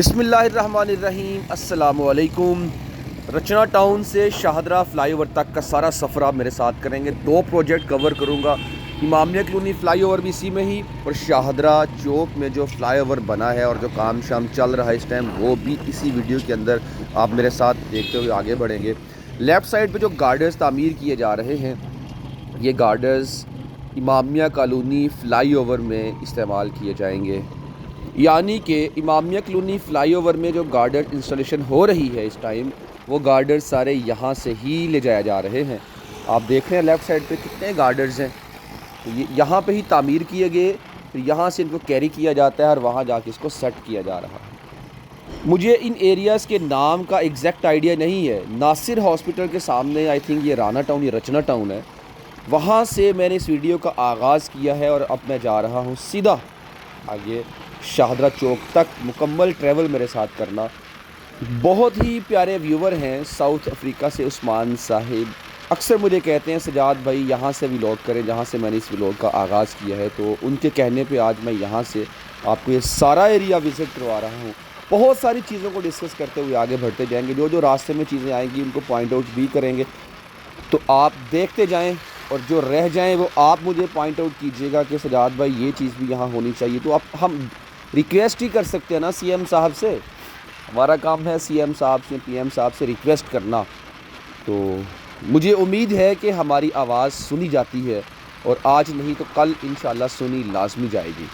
बिस्मिल्लाहिर्रहमानिर्रहीम अस्सलामुअलैकुम। रचना टाउन से शाहदरा फ्लाईओवर तक का सारा सफ़र आप मेरे साथ करेंगे। दो प्रोजेक्ट कवर करूँगा, इमामिया कॉलोनी फ्लाईओवर भी इसी में ही, और शाहदरा चौक में जो फ्लाईओवर बना है और जो काम शाम चल रहा है इस टाइम, वो भी इसी वीडियो के अंदर आप मेरे साथ देखते हुए आगे बढ़ेंगे। लेफ़्ट साइड पे जो गार्डर्स तामीर किए जा रहे हैं, ये गार्डर्स इमामिया कॉलोनी फ्लाईओवर में इस्तेमाल किए जाएंगे। यानी कि इमामिया कॉलोनी फ्लाईओवर में जो गार्डर इंस्टॉलेशन हो रही है इस टाइम, वो गार्डर सारे यहाँ से ही ले जाए जा रहे हैं। आप देख रहे हैं लेफ़्ट साइड पे कितने गार्डर्स हैं, तो ये यहाँ पे ही तामीर किए गए, फिर यहाँ से इनको कैरी किया जाता है और वहाँ जाके इसको सेट किया जा रहा है। मुझे इन एरियाज़ के नाम का एग्जैक्ट आइडिया नहीं है। नासिर हॉस्पिटल के सामने आई थिंक ये राना टाउन या रचना टाउन है, वहाँ से मैंने इस वीडियो का आगाज़ किया है और अब मैं जा रहा हूँ सीधा आगे शाहदरा चौक तक। मुकम्मल ट्रैवल मेरे साथ करना। बहुत ही प्यारे व्यूवर हैं साउथ अफ्रीका से उस्मान साहिब, अक्सर मुझे कहते हैं सजाद भाई यहाँ से व्लॉग करें जहाँ से मैंने इस व्लॉग का आगाज़ किया है, तो उनके कहने पे आज मैं यहाँ से आपको ये सारा एरिया विज़िट करवा रहा हूँ। बहुत सारी चीज़ों को डिस्कस करते हुए आगे बढ़ते जाएंगे, जो जो रास्ते में चीज़ें आएंगी उनको पॉइंट आउट भी करेंगे, तो आप देखते जाएँ और जो रह जाएँ वो आप मुझे पॉइंट आउट कीजिएगा कि सजाद भाई ये चीज़ भी यहाँ होनी चाहिए। तो आप हम रिक्वेस्ट ही कर सकते हैं ना सीएम साहब से, हमारा काम है सीएम साहब से पीएम साहब से रिक्वेस्ट करना। तो मुझे उम्मीद है कि हमारी आवाज़ सुनी जाती है, और आज नहीं तो कल इंशाल्लाह सुनी लाजमी जाएगी।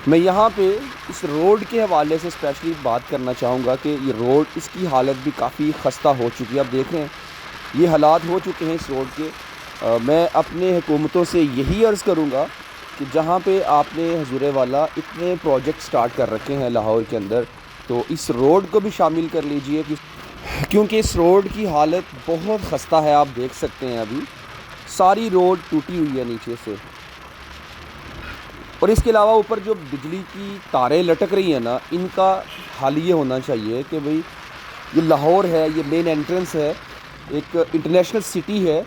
मैं यहाँ पे इस रोड के हवाले से स्पेशली बात करना चाहूँगा कि ये रोड, इसकी हालत भी काफ़ी ख़स्ता हो चुकी है। आप देख रहे हैं ये हालात हो चुके हैं इस रोड के। मैं अपने हुकूमतों से यही अर्ज़ करूँगा कि जहाँ पे आपने हजूरे वाला इतने प्रोजेक्ट स्टार्ट कर रखे हैं लाहौर के अंदर, तो इस रोड को भी शामिल कर लीजिए क्योंकि इस रोड की हालत बहुत ख़स्ता है। आप देख सकते हैं अभी सारी रोड टूटी हुई है नीचे से, और इसके अलावा ऊपर जो बिजली की तारें लटक रही हैं ना, इनका हाल ये होना चाहिए कि भाई ये लाहौर है, ये मेन एंट्रेंस है, एक इंटरनेशनल सिटी है,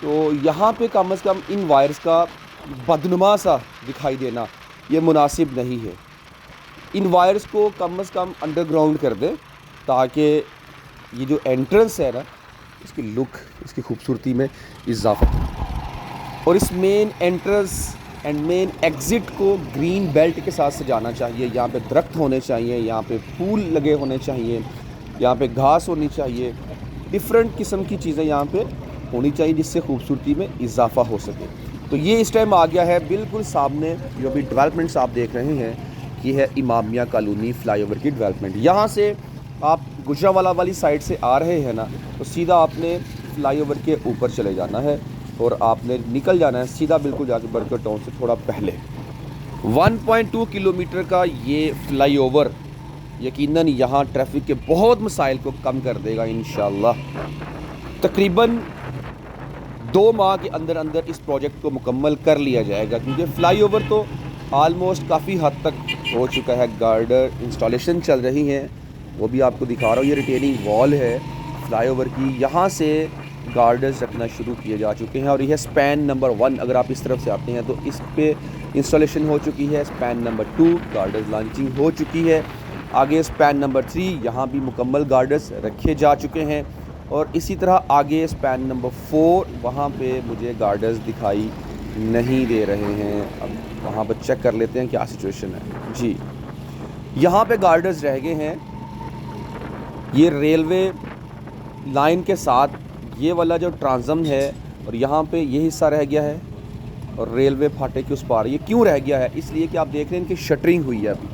तो यहाँ पे कम से कम इन वायर्स का बदनुमा सा दिखाई देना ये मुनासिब नहीं है। इन वायर्स को कम से कम अंडरग्राउंड कर दे, ताकि ये जो एंट्रेंस है ना, इसकी लुक, इसकी खूबसूरती में इजाफा हो। और इस main entrance and main exit को ग्रीन बेल्ट के साथ सजाना चाहिए। यहाँ पे दरख्त होने चाहिए, यहाँ पे फूल लगे होने चाहिए, यहाँ पे घास होनी चाहिए, डिफरेंट किस्म की चीज़ें यहाँ पे होनी चाहिए जिससे खूबसूरती में इजाफा हो सके। तो ये इस टाइम आ गया है बिल्कुल सामने। जो अभी डेवलपमेंट्स आप देख रहे हैं, ये है इमामिया कॉलोनी फ्लाईओवर की डेवलपमेंट। यहाँ से आप गुजरावाला वाली साइड से आ रहे हैं ना, तो सीधा आपने फ्लाईओवर के ऊपर चले जाना है और आपने निकल जाना है सीधा बिल्कुल जाके बरकर टाउन से थोड़ा पहले। 1.2 किलोमीटर का ये फ्लाईओवर यकीनन यहाँ ट्रैफिक के बहुत मसाइल को कम कर देगा इंशाल्लाह। तकरीबन 2 माह के अंदर अंदर इस प्रोजेक्ट को मुकम्मल कर लिया जाएगा, क्योंकि फ्लाईओवर तो आलमोस्ट काफ़ी हद तक हो चुका है। गार्डर इंस्टॉलेशन चल रही हैं, वो भी आपको दिखा रहा हूँ। ये रिटेनिंग वॉल है फ्लाईओवर की, यहाँ से गार्डर्स रखना शुरू किए जा चुके हैं, और यह स्पैन नंबर 1 अगर आप इस तरफ से आते हैं तो इस पे इंस्टॉलेशन हो चुकी है। स्पैन नंबर 2 गार्डर्स लॉन्चिंग हो चुकी है। आगे स्पैन नंबर 3 यहाँ भी मुकम्मल गार्डर्स रखे जा चुके हैं, और इसी तरह आगे स्पैन नंबर 4 वहाँ पे मुझे गार्डर्स दिखाई नहीं दे रहे हैं। अब वहाँ पर चेक कर लेते हैं क्या सिचुएशन है। जी, यहाँ पे गार्डर्स रह गए हैं। ये रेलवे लाइन के साथ ये वाला जो ट्रांसम है, और यहाँ पे ये हिस्सा रह गया है, और रेलवे फाटे के उस पार। ये क्यों रह गया है? इसलिए कि आप देख रहे हैं इनकी शटरिंग हुई है, अभी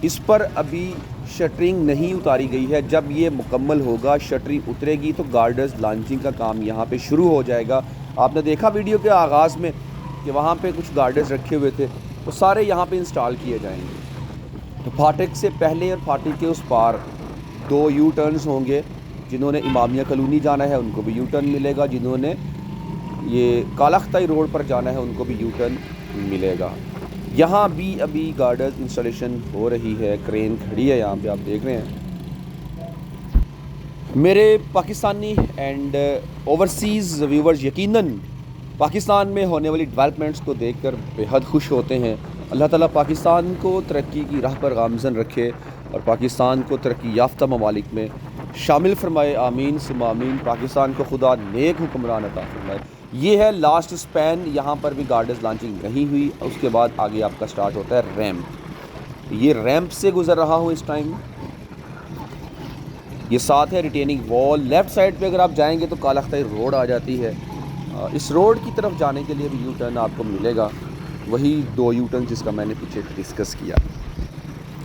इस पर अभी शटरिंग नहीं उतारी गई है। जब ये मुकम्मल होगा, शटरिंग उतरेगी, तो गार्डर्स लॉन्चिंग का काम यहाँ पे शुरू हो जाएगा। आपने देखा वीडियो के आगाज़ में कि वहाँ पे कुछ गार्डर्स रखे हुए थे, वो सारे यहाँ पे इंस्टॉल किए जाएंगे। तो फाटक से पहले और फाटक के उस पार 2 यू टर्न्स होंगे। जिन्होंने इमामिया कॉलोनी जाना है उनको भी यू टर्न मिलेगा, जिन्होंने ये कालाख्ताई रोड पर जाना है उनको भी यू टर्न मिलेगा। यहाँ भी अभी गार्डर इंस्टॉलेशन हो रही है, क्रेन खड़ी है यहाँ पे, आप देख रहे हैं। मेरे पाकिस्तानी एंड ओवरसीज़ व्यूवर्स यकीनन पाकिस्तान में होने वाली डेवलपमेंट्स को देखकर बेहद खुश होते हैं, अल्लाह ताला पाकिस्तान को तरक्की की राह पर गामज़न रखे और पाकिस्तान को तरक्की याफ्ता ममालिक में शामिल फरमाए। आमीन सुम्मा आमीन। पाकिस्तान को खुदा नेक हुक्मरान अता फरमाए। ये है लास्ट स्पैन, यहाँ पर भी गार्डर्स लॉन्चिंग नहीं हुई। उसके बाद आगे आपका स्टार्ट होता है रैम्प। ये रैम्प से गुज़र रहा हूँ इस टाइम। ये साथ है रिटेनिंग वॉल। लेफ़्ट साइड पे अगर आप जाएंगे तो कालाख्ताई रोड आ जाती है। इस रोड की तरफ जाने के लिए भी यू टर्न आपको मिलेगा, वही 2 यू टर्न जिसका मैंने पीछे डिस्कस किया।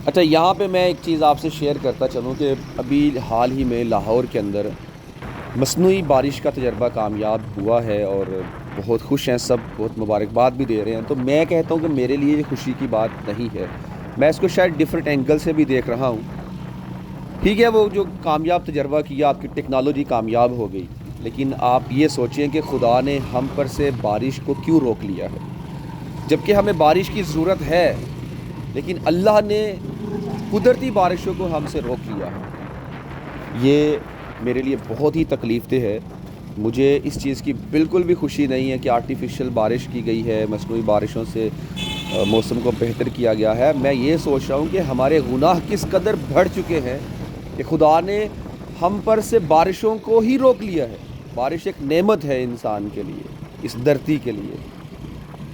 अच्छा, यहाँ पे मैं एक चीज़ आपसे शेयर करता चलूँ कि अभी हाल ही में लाहौर के अंदर मसनूई बारिश का तजर्बा कामयाब हुआ है और बहुत खुश हैं सब, बहुत मुबारकबाद भी दे रहे हैं। तो मैं कहता हूँ कि मेरे लिए ये खुशी की बात नहीं है, मैं इसको शायद डिफरेंट एंगल से भी देख रहा हूँ। ठीक है, वो जो कामयाब तजर्बा किया, आपकी टेक्नोलॉजी कामयाब हो गई, लेकिन आप ये सोचें कि खुदा ने हम पर से बारिश को क्यों रोक लिया है, जबकि हमें बारिश की ज़रूरत है, लेकिन अल्लाह ने कुदरती बारिशों को हमसे रोक लिया है। ये मेरे लिए बहुत ही तकलीफ़देह है। मुझे इस चीज़ की बिल्कुल भी खुशी नहीं है कि आर्टिफिशियल बारिश की गई है, मसनूई बारिशों से मौसम को बेहतर किया गया है। मैं ये सोच रहा हूँ कि हमारे गुनाह किस कदर बढ़ चुके हैं कि खुदा ने हम पर से बारिशों को ही रोक लिया है। बारिश एक नेमत है इंसान के लिए, इस धरती के लिए।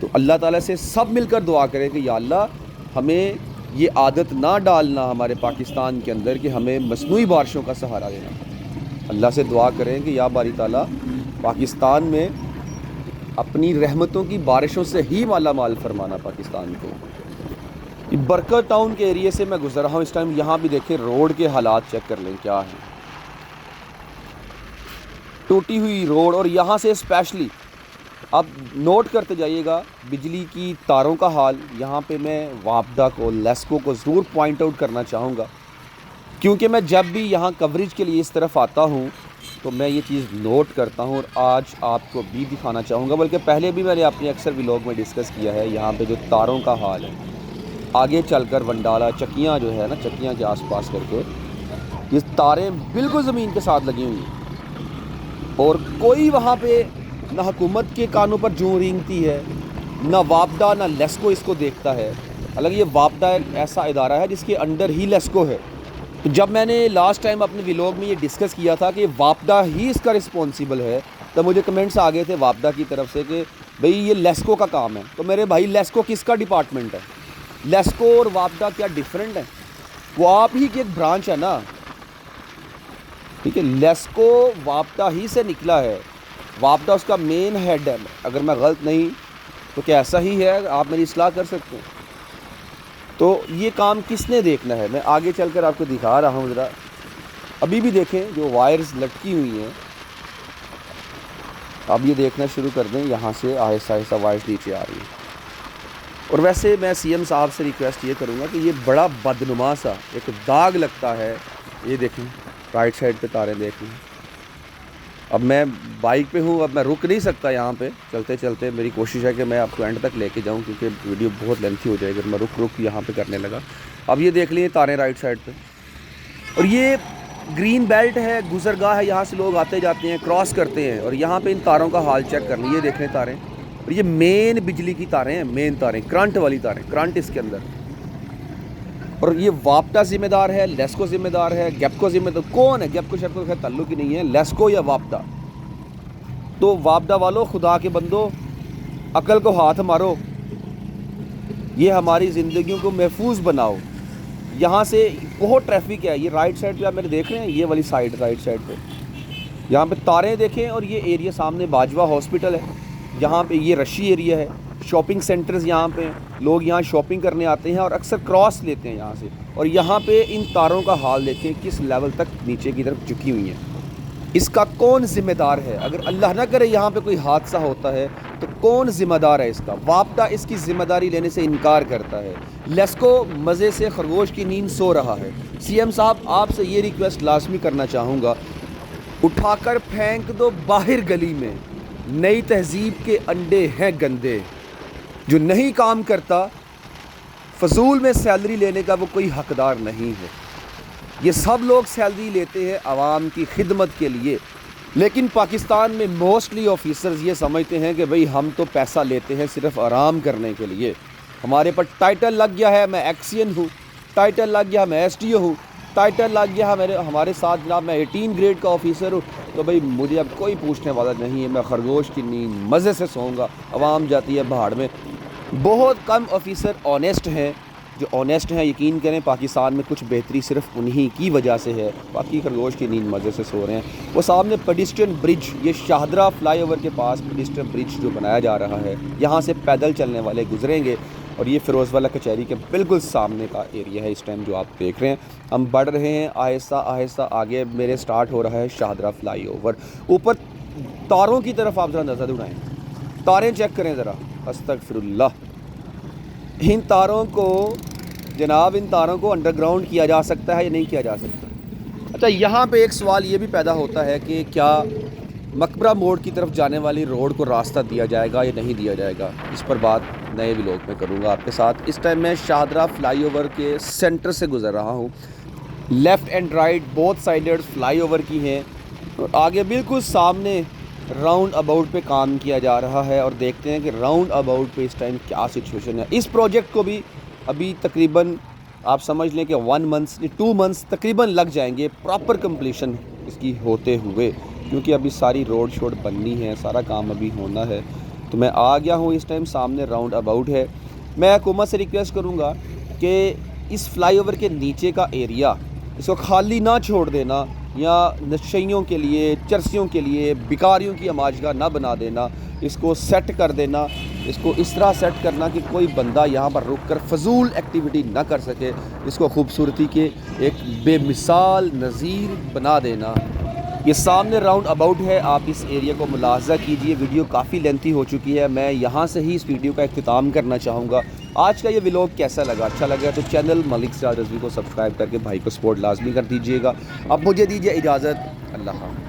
तो अल्लाह ताला से सब मिलकर दुआ करें कि या अल्लाह हमें ये आदत ना डालना हमारे पाकिस्तान के अंदर कि हमें मसनूई बारिशों का सहारा देना। अल्लाह से दुआ करें कि या बारी ताला पाकिस्तान में अपनी रहमतों की बारिशों से ही माला माल फरमाना पाकिस्तान को। बरकत टाउन के एरिया से मैं गुजर रहा हूँ इस टाइम। यहाँ भी देखें रोड के हालात चेक कर लें क्या है, टूटी हुई रोड। और यहाँ से स्पेशली आप नोट करते जाइएगा बिजली की तारों का हाल। यहाँ पे मैं वापदा को, लेस्को को ज़रूर पॉइंट आउट करना चाहूँगा, क्योंकि मैं जब भी यहाँ कवरेज के लिए इस तरफ आता हूँ तो मैं ये चीज़ नोट करता हूँ और आज आपको भी दिखाना चाहूँगा। बल्कि पहले भी मैंने अपने अक्सर व्लॉग में डिस्कस किया है। यहाँ पे जो तारों का हाल है, आगे चलकर वंडाला चक्कियाँ जो है ना, चक्कियाँ के आसपास करके ये तारें बिल्कुल ज़मीन के साथ लगी हुई हैं और कोई वहाँ पे ना हुकूमत के कानों पर जूं रेंगती है, ना वापदा ना लेस्को इसको देखता है। हालांकि ये वापदा एक ऐसा इदारा है जिसके अंडर ही लेस्को है। तो जब मैंने लास्ट टाइम अपने व्लॉग में ये डिस्कस किया था कि वापदा ही इसका रिस्पॉन्सिबल है, तो मुझे कमेंट्स आ गए थे वापदा की तरफ से कि भाई ये लेस्को का काम है। तो मेरे भाई, लेस्को किसका डिपार्टमेंट है? लेस्को और वापदा क्या डिफरेंट है? वो आप ही की एक ब्रांच है ना, ठीक है। लेस्को वापदा ही से निकला है, वापदा उसका मेन हेड है। अगर मैं गलत नहीं तो क्या ऐसा ही है? आप मेरी इस्लाह कर सकते हैं। तो ये काम किसने देखना है? मैं आगे चलकर आपको दिखा रहा हूँ ज़रा। अभी भी देखें जो वायर्स लटकी हुई हैं, अब ये देखना शुरू कर दें। यहाँ से आहिस्ता आहिस्ता वायर्स नीचे आ रही है। और वैसे मैं सीएम साहब से रिक्वेस्ट ये करूँगा कि ये बड़ा बदनुमा सा एक दाग लगता है। ये देखें राइट साइड पे तारें देखें। अब मैं बाइक पे हूँ, अब मैं रुक नहीं सकता यहाँ पे चलते चलते। मेरी कोशिश है कि मैं आपको एंड तक लेके जाऊँ, क्योंकि वीडियो बहुत लेंथी हो जाएगी अगर मैं रुक यहाँ पे करने लगा। अब ये देख लिए तारें राइट साइड पे, और ये ग्रीन बेल्ट है, गुजरगाह है, यहाँ से लोग आते जाते हैं, क्रॉस करते हैं। और यहाँ पे इन तारों का हाल चेक कर लीजिए, देख लें तारें। और ये मेन बिजली की तारें हैं, मेन तारें, करंट वाली तारें, करंट इसके अंदर। और ये वापदा ज़िम्मेदार है, लेस्को ज़िम्मेदार है, गैपको ज़िम्मेदार कौन है? गैपको शेपको का ताल्लुक ही नहीं है, लेस्को या वापदा। तो वापदा वालों, खुदा के बंदो, अकल को हाथ मारो, ये हमारी ज़िंदगियों को महफूज बनाओ। यहाँ से बहुत ट्रैफिक है। ये राइट साइड पे आप मेरे देख रहे हैं, ये वाली साइड राइट साइड पे यहाँ पे तारें देखें। और ये एरिया सामने बाजवा हॉस्पिटल है, यहाँ पे ये रशी एरिया है, शॉपिंग सेंटर्स यहाँ पे, लोग यहाँ शॉपिंग करने आते हैं और अक्सर क्रॉस लेते हैं यहाँ से। और यहाँ पे इन तारों का हाल देखें किस लेवल तक नीचे की तरफ झुकी हुई हैं। इसका कौन ज़िम्मेदार है? अगर अल्लाह ना करे यहाँ पे कोई हादसा होता है तो कौन ज़िम्मेदार है इसका? वापदा इसकी ज़िम्मेदारी लेने से इनकार करता है। लेस्को मज़े से खरगोश की नींद सो रहा है। सीएम साहब, आपसे ये रिक्वेस्ट लाजमी करना चाहूँगा, उठाकर फेंक दो बाहर गली में, नई तहजीब के अंडे हैं गंदे। जो नहीं काम करता, फजूल में सैलरी लेने का वो कोई हकदार नहीं है। ये सब लोग सैलरी लेते हैं आवाम की खिदमत के लिए, लेकिन पाकिस्तान में मोस्टली ऑफिसर्स ये समझते हैं कि भाई हम तो पैसा लेते हैं सिर्फ आराम करने के लिए, हमारे पर टाइटल लग गया है मैं एक्सियन हूँ, टाइटल लग गया मैं एसटीओ हूँ, टाइटल लग गया हमारे साथ जनाब मैं 18 ग्रेड का ऑफिसर हूँ, तो भाई मुझे अब कोई पूछने वाला नहीं है। मैं खरगोश की नींद मज़े से सोऊंगा। आवाम जाती है भाड़ में। बहुत कम ऑफिसर ऑनेस्ट हैं। जो ऑनेस्ट हैं यकीन करें पाकिस्तान में कुछ बेहतरी सिर्फ उन्हीं की वजह से है। बाकी खरगोश की नींद मज़े से सो रहे हैं। वो सामने पेडिस्ट्रियन ब्रिज, ये शाहदरा फ्लाईओवर के पास पेडिस्ट्रियन ब्रिज जो बनाया जा रहा है, यहाँ से पैदल चलने वाले गुजरेंगे और ये फ़िरोज़वाला कचहरी के बिल्कुल सामने का एरिया है। इस टाइम जो आप देख रहे हैं हम बढ़ रहे हैं आहिस्ता आहिस्ता आगे। मेरे स्टार्ट हो रहा है शाहदरा फ्लाईओवर। ऊपर तारों की तरफ आप ज़रा नज़र उड़ाएं, तारें चेक करें ज़रा। अस्तगफिरुल्लाह। इन तारों को जनाब, इन तारों को अंडरग्राउंड किया जा सकता है या नहीं किया जा सकता? अच्छा, यहाँ पे एक सवाल ये भी पैदा होता है कि क्या मकबरा मोड़ की तरफ जाने वाली रोड को रास्ता दिया जाएगा या नहीं दिया जाएगा। इस पर बात नए व्लॉग में करूँगा आपके साथ। इस टाइम मैं शाहदरा फ्लाईओवर के सेंटर से गुज़र रहा हूँ। Left and right both sided flyover की हैं और आगे बिल्कुल सामने राउंड अबाउट पे काम किया जा रहा है। और देखते हैं कि राउंड अबाउट पे इस टाइम क्या सिचुएशन है। इस प्रोजेक्ट को भी अभी तकरीबन आप समझ लें कि 1 मंथ्स 2 मंथ्स तकरीबन लग जाएंगे प्रॉपर कंप्लीशन इसकी होते हुए, क्योंकि अभी सारी रोड शोड बननी है, सारा काम अभी होना है। तो मैं आ गया हूँ। इस टाइम सामने राउंड अबाउट है। मैं हुकूमत से रिक्वेस्ट करूँगा कि इस फ्लाईओवर के नीचे का एरिया इसको खाली ना छोड़ देना, या नशइयों के लिए, चरसियों के लिए, बिकारियों की अमाजगाह ना बना देना। इसको सेट कर देना, इसको इस तरह सेट करना कि कोई बंदा यहाँ पर रुक कर फजूल एक्टिविटी ना कर सके। इसको खूबसूरती के एक बेमिसाल नज़ीर बना देना। ये सामने राउंड अबाउट है। आप इस एरिया को मुलाहजा कीजिए। वीडियो काफ़ी लेंथी हो चुकी है। मैं यहाँ से ही इस वीडियो का इख्तिताम करना चाहूँगा। आज का ये व्लॉग कैसा लगा? अच्छा लगा तो चैनल मलिक सिराज रज़वी को सब्सक्राइब करके भाई को सपोर्ट लाजमी कर दीजिएगा। अब मुझे दीजिए इजाज़त। अल्लाह हाफ़िज़।